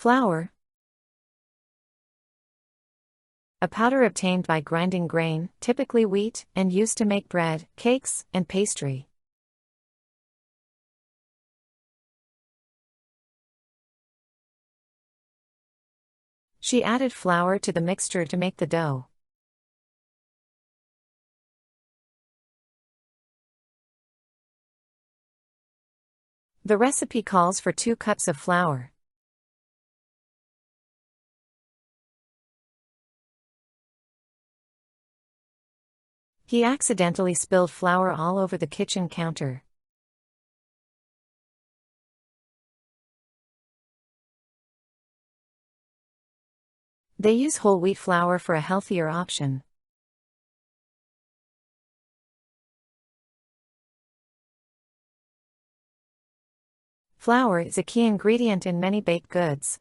Flour. A powder obtained by grinding grain, typically wheat, and used to make bread, cakes, and pastry. She added flour to the mixture to make the dough. The recipe calls for 2 cups of flour. He accidentally spilled flour all over the kitchen counter. They use whole wheat flour for a healthier option. Flour is a key ingredient in many baked goods.